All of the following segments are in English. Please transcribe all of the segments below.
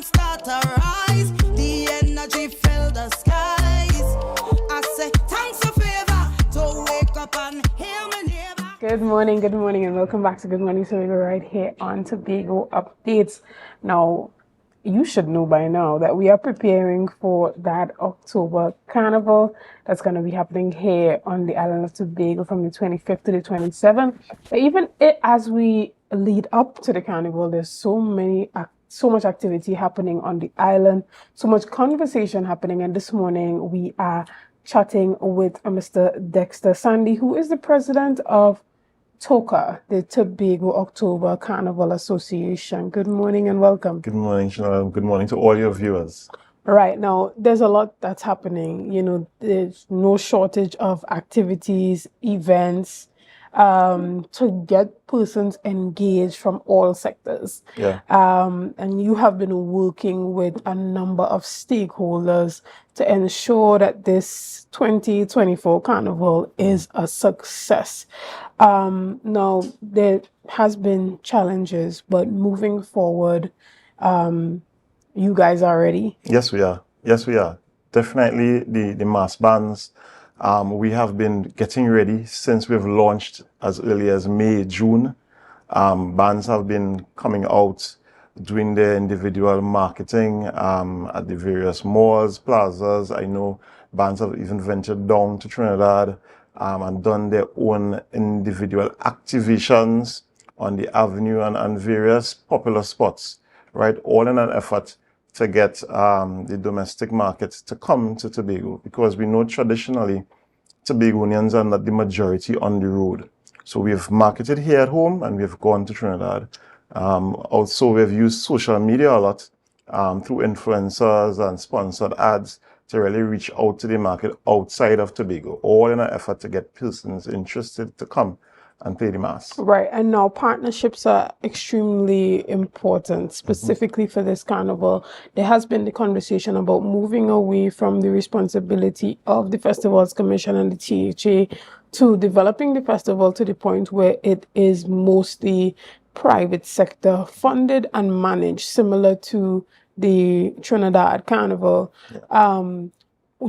start to rise. The energy fill the skies. I say thanks a favor to wake up and hear me neighbor. Good morning, and welcome back to Good Morning Tobago right here on Tobago Updates. Now, you should know by now that we are preparing for that October Carnival that's going to be happening here on the island of Tobago from the 25th to the 27th. But even as we lead up to the Carnival, there's so much activity happening on the island, so much conversation happening. And this morning we are chatting with Mr. Dexter Sandy, who is the president of TOCA, the Tobago October Carnival Association. Good morning and welcome. Good morning, Shenell. Good morning to all your viewers. Right now, there's a lot that's happening. You know, there's no shortage of activities, events, to get persons engaged from all sectors. Yeah. And you have been working with a number of stakeholders to ensure that this 2024 Carnival is a success. Now, there has been challenges, but moving forward, you guys are ready? Yes, we are. Yes, we are. Definitely the mass bands. We have been getting ready since we've launched as early as May, June. Bands have been coming out, doing their individual marketing at the various malls, plazas. I know bands have even ventured down to Trinidad and done their own individual activations on the avenue and various popular spots, right? All in an effort to get the domestic market to come to Tobago, because we know traditionally Tobagonians are not the majority on the road. So we have marketed here at home and we've gone to Trinidad. Also, we've used social media a lot through influencers and sponsored ads to really reach out to the market outside of Tobago, all in an effort to get persons interested to come and play the mass. Right, and now partnerships are extremely important, specifically for this carnival. There has been the conversation about moving away from the responsibility of the Festivals Commission and the THA to developing the festival to the point where it is mostly private sector funded and managed, similar to the Trinidad Carnival. Yeah.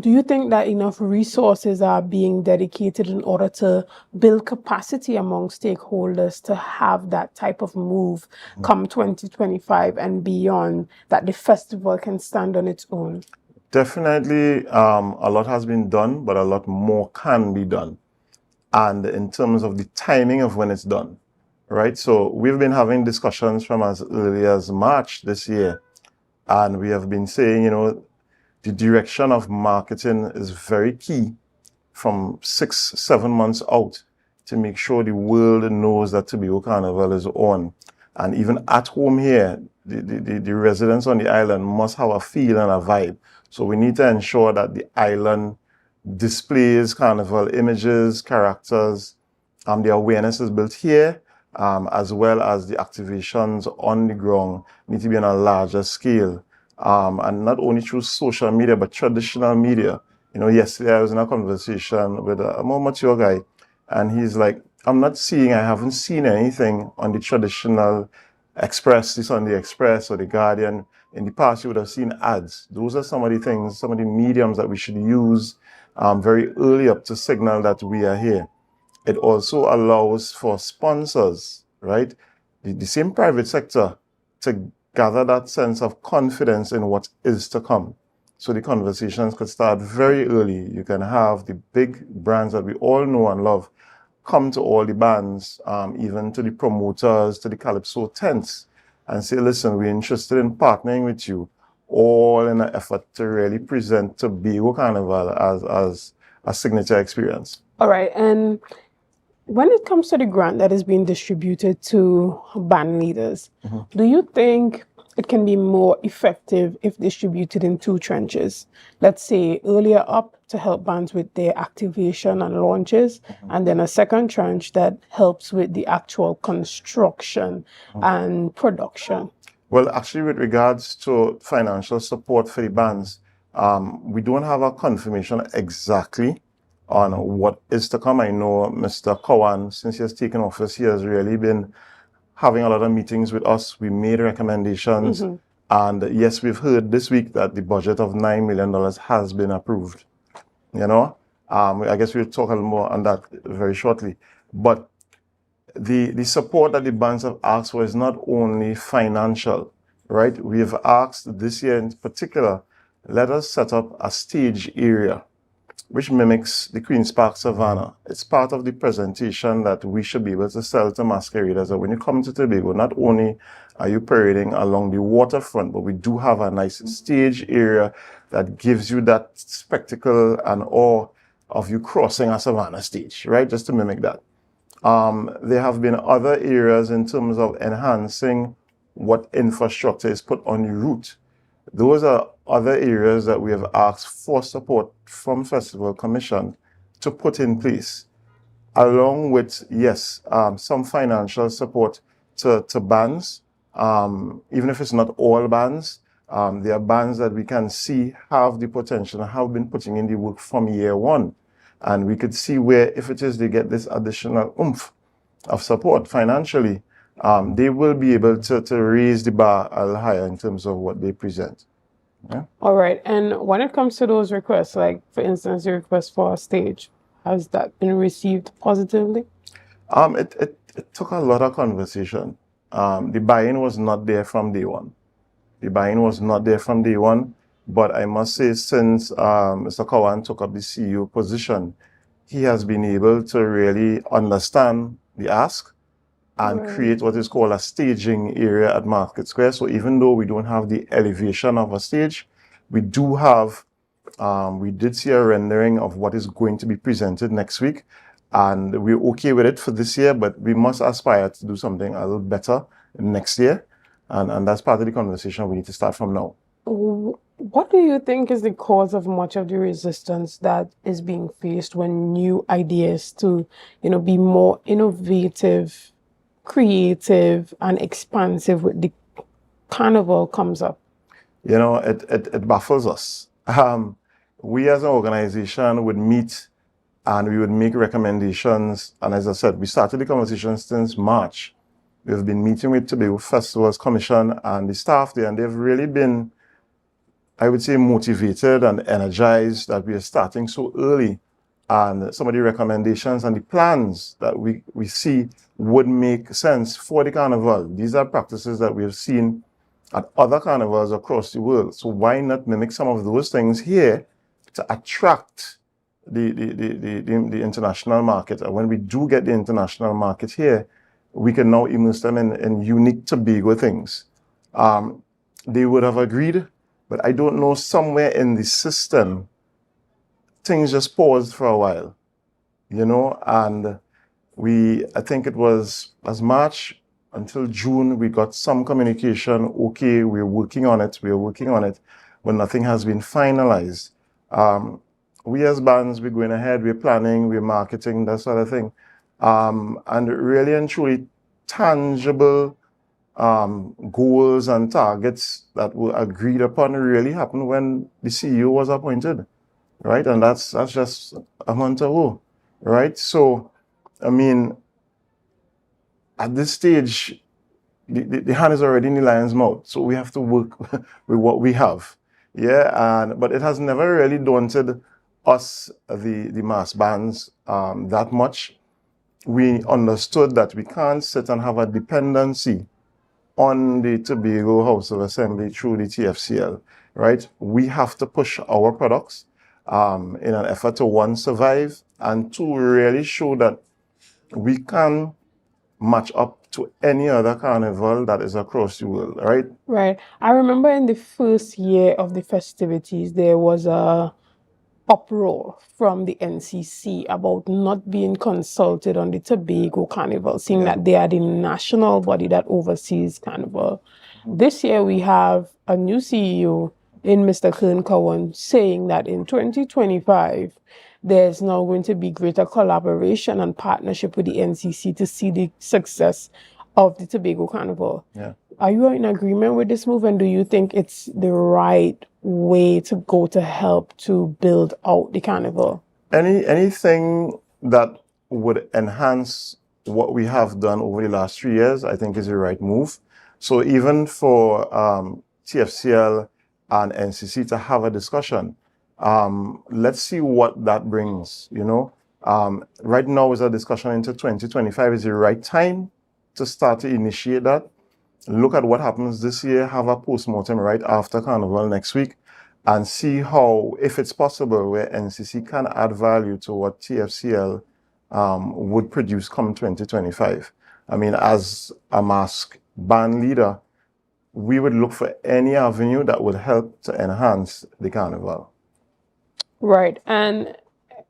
Do you think that enough resources are being dedicated in order to build capacity among stakeholders to have that type of move come 2025 and beyond, that the festival can stand on its own? Definitely, a lot has been done, but a lot more can be done. And in terms of the timing of when it's done, right? So we've been having discussions from as early as March this year, and we have been saying, you know, the direction of marketing is very key from 6-7 months out to make sure the world knows that Tobago Carnival is on. And even at home here, the residents on the island must have a feel and a vibe. So we need to ensure that the island displays carnival images, characters, the awareness is built here, as well as the activations on the ground need to be on a larger scale. And not only through social media, but traditional media. You know, yesterday I was in a conversation with a more mature guy, and he's like, I haven't seen anything on the traditional Express, the Sunday Express or the Guardian. In the past, you would have seen ads. Those are some of the things, some of the mediums that we should use very early up to signal that we are here. It also allows for sponsors, right? The same private sector to gather that sense of confidence in what is to come. So the conversations could start very early. You can have the big brands that we all know and love come to all the bands, even to the promoters, to the Calypso tents, and say, listen, we're interested in partnering with you, all in an effort to really present Tobago Carnival as a signature experience. All right, and when it comes to the grant that is being distributed to band leaders, do you think it can be more effective if distributed in two tranches? Let's say earlier up to help bands with their activation and launches, and then a second tranche that helps with the actual construction and production. Well, actually, with regards to financial support for the bands, we don't have a confirmation exactly on what is to come. I know Mr. Cowan, since he has taken office, he has really been having a lot of meetings with us. We made recommendations, And yes, we've heard this week that the budget of $9 million has been approved. You know, I guess we'll talk a little more on that very shortly. But the support that the bands have asked for is not only financial, right? We have asked this year in particular, let us set up a stage area which mimics the Queen's Park Savannah. It's part of the presentation that we should be able to sell to masqueraders. That when you come to Tobago, not only are you parading along the waterfront, but we do have a nice stage area that gives you that spectacle and awe of you crossing a Savannah stage, right? Just to mimic that. There have been other areas in terms of enhancing what infrastructure is put on the route. Those are other areas that we have asked for support from Festival Commission to put in place, along with, yes, some financial support to bands, even if it's not all bands. There are bands that we can see have the potential and have been putting in the work from year one. And we could see where, if it is they get this additional oomph of support financially, they will be able to raise the bar a little higher in terms of what they present. Yeah? All right. And when it comes to those requests, like for instance, your request for a stage, has that been received positively? It took a lot of conversation. The buy-in was not there from day one. But I must say, since Mr. Kawan took up the CEO position, he has been able to really understand the ask and create what is called a staging area at Market Square. So even though we don't have the elevation of a stage, we do have, we did see a rendering of what is going to be presented next week. And we're okay with it for this year, but we must aspire to do something a little better next year. And that's part of the conversation we need to start from now. What do you think is the cause of much of the resistance that is being faced when new ideas to, be more innovative, creative, and expansive with the carnival comes up? It baffles us. We as an organization would meet and we would make recommendations. And as I said, we started the conversation since March. We've been meeting with Tobago Festivals Commission and the staff there, and they've really been, I would say, motivated and energized that we are starting so early. And some of the recommendations and the plans that we see would make sense for the carnival. These are practices that we have seen at other carnivals across the world. So why not mimic some of those things here to attract the international market? And when we do get the international market here, we can now immerse them in unique Tobago things. They would have agreed, but I don't know, somewhere in the system, things just paused for a while, and I think it was as March until June, we got some communication. Okay, we're working on it, but nothing has been finalized. We as bands, we're going ahead, we're planning, we're marketing, that sort of thing. And really and truly tangible goals and targets that were agreed upon really happened when the CEO was appointed, right? And that's just a month ago, right? So, I mean, at this stage, the hand is already in the lion's mouth, so we have to work with what we have, but it has never really daunted us, the mass bands, that much. We understood that we can't sit and have a dependency on the Tobago House of Assembly through the TFCL, right? We have to push our products in an effort to, one, survive, and two, really show that we can match up to any other carnival that is across the world, right? Right. I remember in the first year of the festivities, there was a uproar from the NCC about not being consulted on the Tobago Carnival, seeing that they are the national body that oversees Carnival. This year we have a new CEO in Mr. Kern Cowan saying that in 2025, there's now going to be greater collaboration and partnership with the NCC to see the success of the Tobago Carnival. Yeah. Are you in agreement with this move, and do you think it's the right way to go to help to build out the carnival? Anything that would enhance what we have done over the last 3 years, I think is the right move. So even for TFCL and NCC to have a discussion. Let's see what that brings, you know. Right now is a discussion into 2025 is the right time to start to initiate that. Look at what happens this year, have a postmortem right after Carnival next week, and see how, if it's possible, where NCC can add value to what TFCL would produce come 2025. I mean, as a mask band leader, we would look for any avenue that would help to enhance the Carnival. Right. And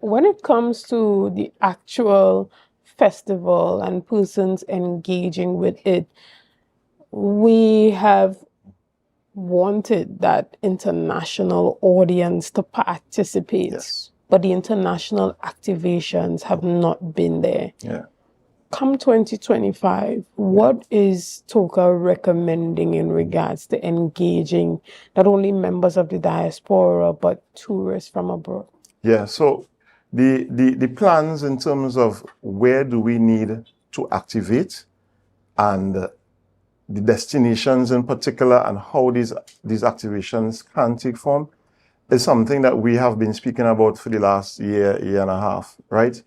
when it comes to the actual festival and persons engaging with it, we have wanted that international audience to participate, Yes. but the international activations have not been there. Yeah. Come 2025, what is TOCA recommending in regards to engaging not only members of the diaspora, but tourists from abroad? Yeah, so the plans in terms of where do we need to activate and the destinations in particular and how these activations can take form is something that we have been speaking about for the last year and a half, right?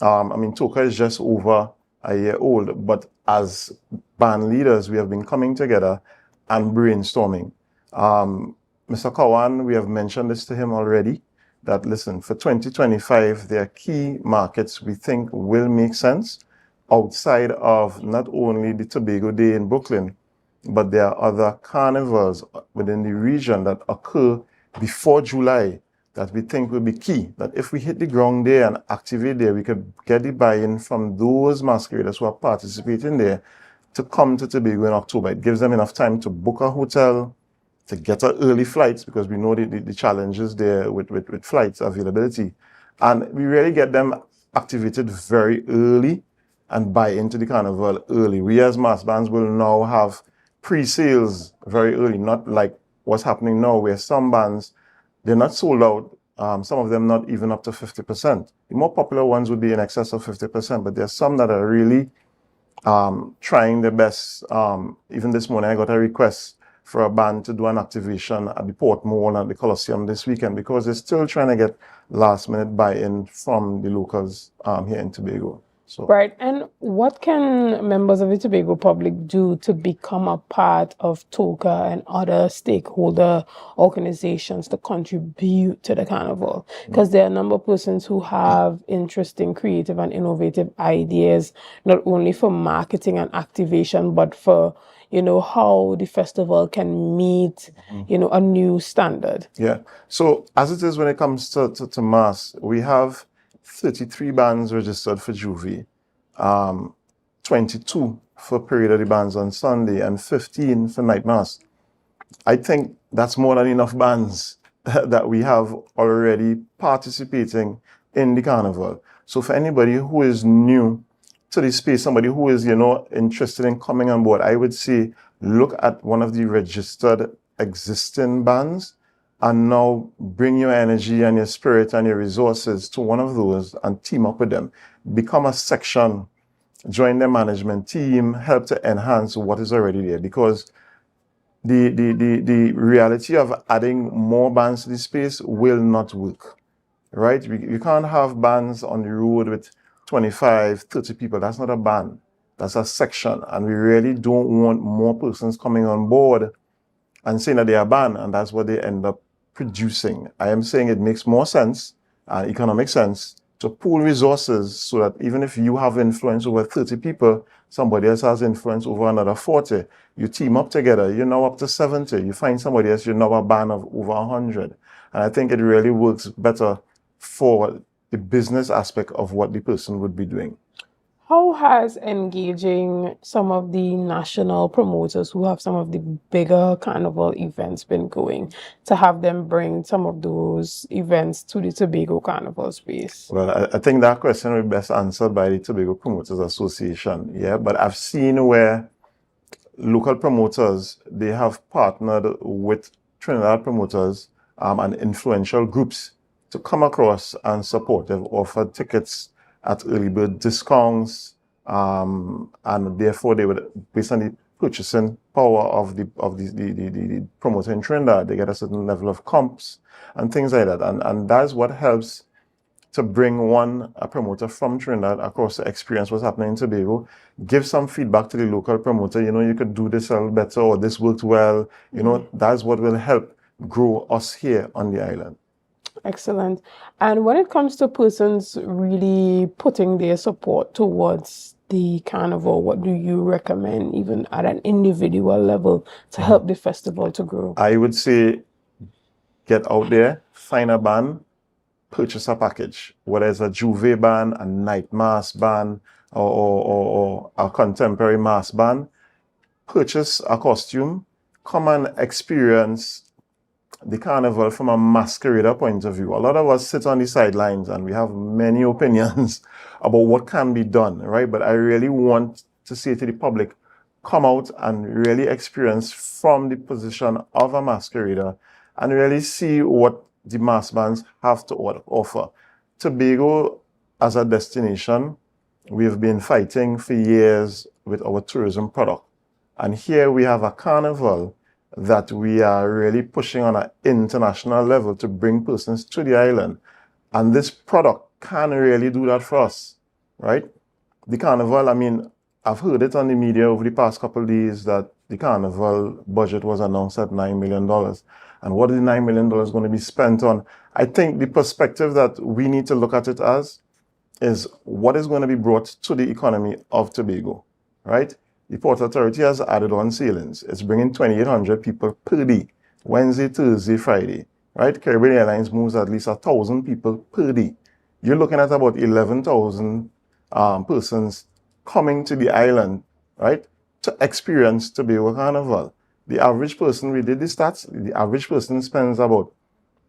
I mean, TOCA is just over a year old, but as band leaders, we have been coming together and brainstorming. Mr. Kawan, we have mentioned this to him already, that listen, for 2025, there are key markets we think will make sense outside of not only the Tobago Day in Brooklyn, but there are other carnivals within the region that occur before July that we think will be key, that if we hit the ground there and activate there, we could get the buy-in from those masqueraders who are participating there to come to Tobago in October. It gives them enough time to book a hotel, to get early flights, because we know the challenges there with flights availability. And we really get them activated very early and buy into the carnival early. We as mass bands will now have pre-sales very early, not like what's happening now, where some bands, they're not sold out, some of them not even up to 50%. The more popular ones would be in excess of 50%, but there's some that are really trying their best. Even this morning, I got a request for a band to do an activation at the Port Mall and the Coliseum this weekend because they're still trying to get last-minute buy-in from the locals here in Tobago. So. Right. And what can members of the Tobago public do to become a part of TOCA and other stakeholder organizations to contribute to the carnival? Because there are a number of persons who have interesting, creative and innovative ideas, not only for marketing and activation, but for, you know, how the festival can meet, you know, a new standard. Yeah. So as it is when it comes to mass, we have 33 bands registered for Juvie, 22 for Parade of the Bands on Sunday, and 15 for Night Mass. I think that's more than enough bands that we have already participating in the carnival. So for anybody who is new to the space, somebody who is, you know, interested in coming on board, I would say look at one of the registered existing bands and now bring your energy and your spirit and your resources to one of those and team up with them. Become a section, join the management team, help to enhance what is already there. Because the reality of adding more bands to the space will not work, right? You can't have bands on the road with 25, 30 people. That's not a band. That's a section. And we really don't want more persons coming on board and saying that they are banned, and that's what they end up producing. I am saying it makes more sense, economic sense, to pool resources so that even if you have influence over 30 people, somebody else has influence over another 40. You team up together, you're now up to 70. You find somebody else, you're now a band of over 100. And I think it really works better for the business aspect of what the person would be doing. How has engaging some of the national promoters who have some of the bigger carnival events been going, to have them bring some of those events to the Tobago Carnival space? Well, I think that question will be best answered by the Tobago Promoters Association. Yeah, but I've seen where local promoters, they have partnered with Trinidad promoters and influential groups to come across and support. They've offered tickets at early bird discounts, and therefore they would, based on the purchasing power of the promoter in Trinidad. They get a certain level of comps and things like that. And that's what helps to bring a promoter from Trinidad across to experience what's happening in Tobago, give some feedback to the local promoter, you could do this a little better, or this worked well, that's what will help grow us here on the island. Excellent. And when it comes to persons really putting their support towards the carnival, what do you recommend, even at an individual level, to help the festival to grow? I would say get out there, find a band, purchase a package, whether it's a Juve band, a night mass band, or a contemporary mass band. Purchase a costume, come and experience the carnival from a masquerader point of view. A lot of us sit on the sidelines and we have many opinions about what can be done, right? But I really want to say to the public, come out and really experience from the position of a masquerader and really see what the mass bands have to offer. Tobago, as a destination, we've been fighting for years with our tourism product. And here we have a carnival that we are really pushing on an international level to bring persons to the island. And this product can really do that for us, right? The carnival, I've heard it on the media over the past couple of days that the carnival budget was announced at $9 million. And what is $9 million going to be spent on? I think the perspective that we need to look at it as is what is going to be brought to the economy of Tobago, right? The Port Authority has added on sailings. It's bringing 2,800 people per day, Wednesday, Thursday, Friday, right? Caribbean Airlines moves at least 1,000 people per day. You're looking at about 11,000 persons coming to the island, right, to experience Tobago Carnival. The average person, we did the stats, the average person spends about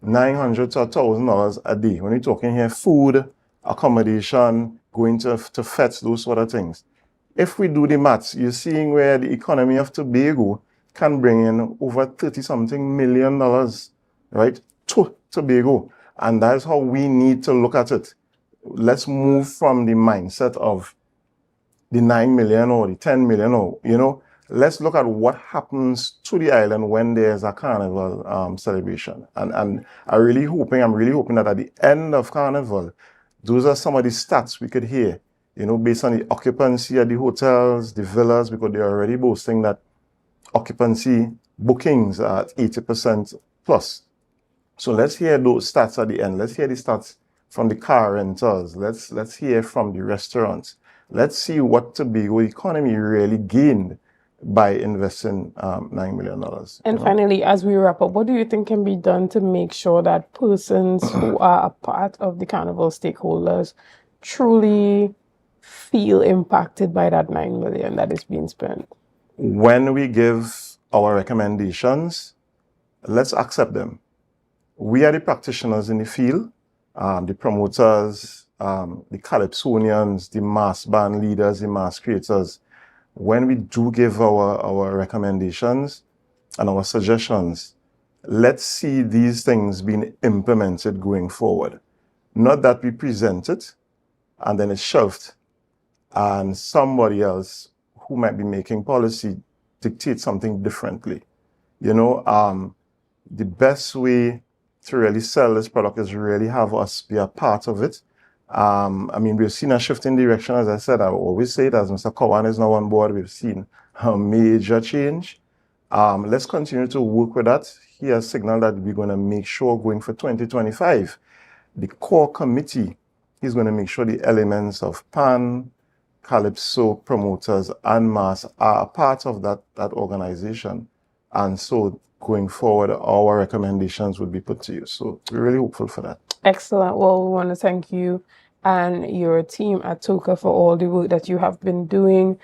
$900 to $1,000 a day. When we're talking here, food, accommodation, going to fetes, those sort of things. If we do the maths, you're seeing where the economy of Tobago can bring in over $30-something million, right, to Tobago. And that's how we need to look at it. Let's move from the mindset of the 9 million or the 10 million, or, let's look at what happens to the island when there's a carnival celebration. And I'm really hoping that at the end of carnival, those are some of the stats we could hear, based on the occupancy at the hotels, the villas, because they're already boasting that occupancy bookings are at 80% plus. So let's hear those stats at the end. Let's hear the stats from the car rentals. Let's hear from the restaurants. Let's see what Tobago economy really gained by investing $9 million. And finally, as we wrap up, what do you think can be done to make sure that persons who are a part of the carnival stakeholders truly feel impacted by that $9 million that is being spent? When we give our recommendations, let's accept them. We are the practitioners in the field, the promoters, the calypsonians, the mass band leaders, the mass creators. When we do give our recommendations and our suggestions, let's see these things being implemented going forward. Not that we present it and then it's shelved and somebody else who might be making policy dictate something differently. The best way to really sell this product is really have us be a part of it. We've seen a shift in direction, as I said. I always say it, as Mr. Cowan is now on board, we've seen a major change. Let's continue to work with that. He has signaled that we're going to make sure going for 2025, the core committee is going to make sure the elements of PAN, Calypso, promoters, and mass are a part of that organization. And so going forward, our recommendations would be put to use. So we're really hopeful for that. Excellent. Well, we want to thank you and your team at TOCA for all the work that you have been doing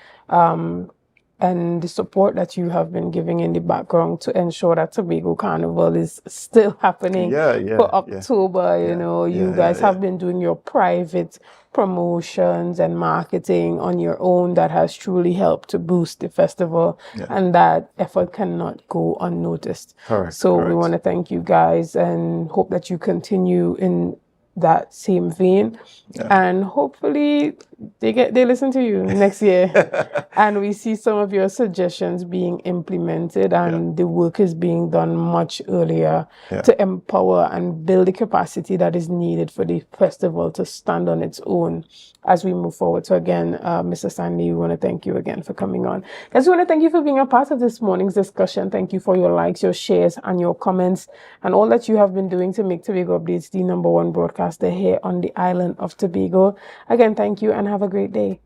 and the support that you have been giving in the background to ensure that Tobago Carnival is still happening for October. You guys have been doing your private promotions and marketing on your own that has truly helped to boost the festival, and that effort cannot go unnoticed. Correct. So we want to thank you guys and hope that you continue in that same vein. And hopefully they listen to you next year and we see some of your suggestions being implemented and the work is being done much earlier to empower and build the capacity that is needed for the festival to stand on its own as we move forward. So again, Mr. Stanley, we want to thank you again for coming on. Guys, we want to thank you for being a part of this morning's discussion. Thank you for your likes, your shares, and your comments, and all that you have been doing to make Tobago Updates the #1 broadcaster here on the island of Tobago. Again, thank you and have a great day.